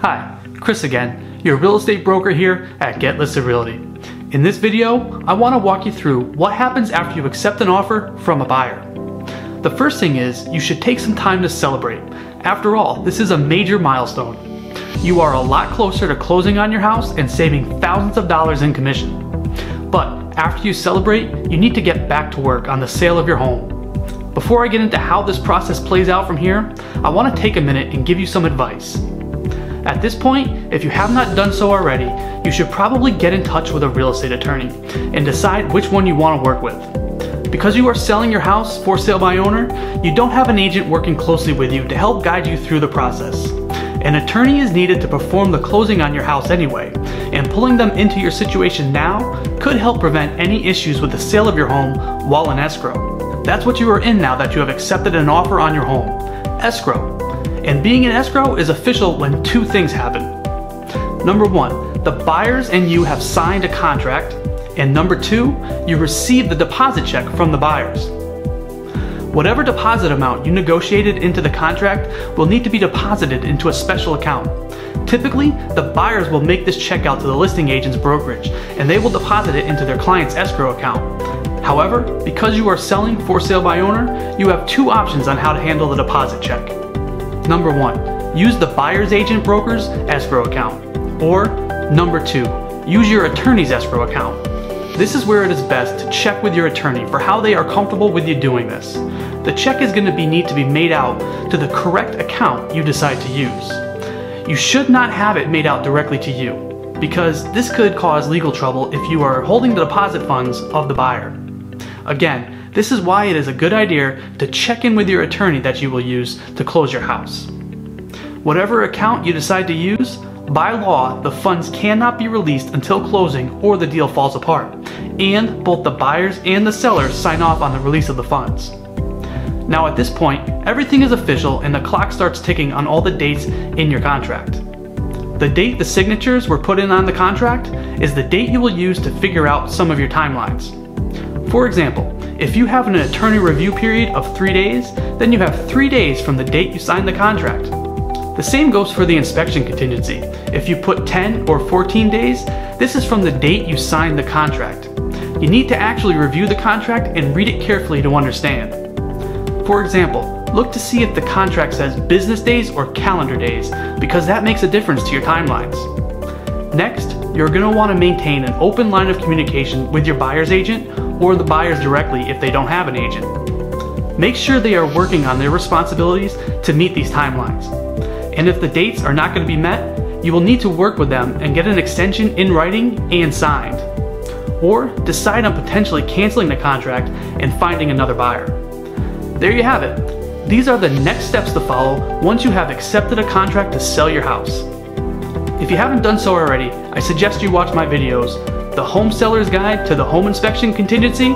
Hi, Chris again, your real estate broker here at Get Listed Realty. In this video, I want to walk you through what happens after you accept an offer from a buyer. The first thing is you should take some time to celebrate. After all, this is a major milestone. You are a lot closer to closing on your house and saving thousands of dollars in commission. But after you celebrate, you need to get back to work on the sale of your home. Before I get into how this process plays out from here, I want to take a minute and give you some advice. At this point, if you have not done so already, you should probably get in touch with a real estate attorney and decide which one you want to work with. Because you are selling your house for sale by owner, you don't have an agent working closely with you to help guide you through the process. An attorney is needed to perform the closing on your house anyway, and pulling them into your situation now could help prevent any issues with the sale of your home while in escrow. That's what you are in now that you have accepted an offer on your home, escrow. And being in escrow is official when two things happen. Number one, the buyers and you have signed a contract, and number two, you receive the deposit check from the buyers. Whatever deposit amount you negotiated into the contract will need to be deposited into a special account. Typically, the buyers will make this check out to the listing agent's brokerage, and they will deposit it into their client's escrow account. However, because you are selling for sale by owner, you have two options on how to handle the deposit check. Number one, use the buyer's agent broker's escrow account. Or number two, use your attorney's escrow account. This is where it is best to check with your attorney for how they are comfortable with you doing this. The check is going to need to be made out to the correct account you decide to use. You should not have it made out directly to you, because this could cause legal trouble if you are holding the deposit funds of the buyer. Again, this is why it is a good idea to check in with your attorney that you will use to close your house. Whatever account you decide to use, by law, the funds cannot be released until closing or the deal falls apart, and both the buyers and the sellers sign off on the release of the funds. Now at this point, everything is official and the clock starts ticking on all the dates in your contract. The date the signatures were put in on the contract is the date you will use to figure out some of your timelines. For example, if you have an attorney review period of 3 days, then you have 3 days from the date you signed the contract. The same goes for the inspection contingency. If you put 10 or 14 days, this is from the date you signed the contract. You need to actually review the contract and read it carefully to understand. For example, look to see if the contract says business days or calendar days, because that makes a difference to your timelines. Next, you're going to want to maintain an open line of communication with your buyer's agent or the buyers directly if they don't have an agent. Make sure they are working on their responsibilities to meet these timelines. And if the dates are not going to be met, you will need to work with them and get an extension in writing and signed. Or decide on potentially canceling the contract and finding another buyer. There you have it. These are the next steps to follow once you have accepted a contract to sell your house. If you haven't done so already, I suggest you watch my videos, The Home Seller's Guide to the Home Inspection Contingency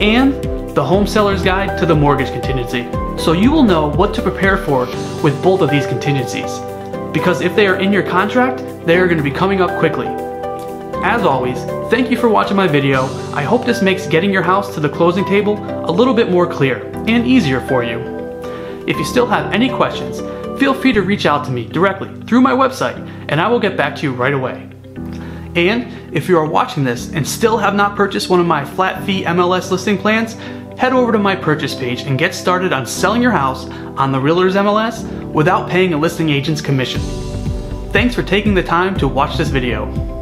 and The Home Seller's Guide to the Mortgage Contingency, so you will know what to prepare for with both of these contingencies. Because if they are in your contract, they are going to be coming up quickly. As always, thank you for watching my video. I hope this makes getting your house to the closing table a little bit more clear and easier for you. If you still have any questions, feel free to reach out to me directly through my website and I will get back to you right away. And if you are watching this and still have not purchased one of my flat fee MLS listing plans, head over to my purchase page and get started on selling your house on the REALTORS MLS without paying a listing agent's commission. Thanks for taking the time to watch this video.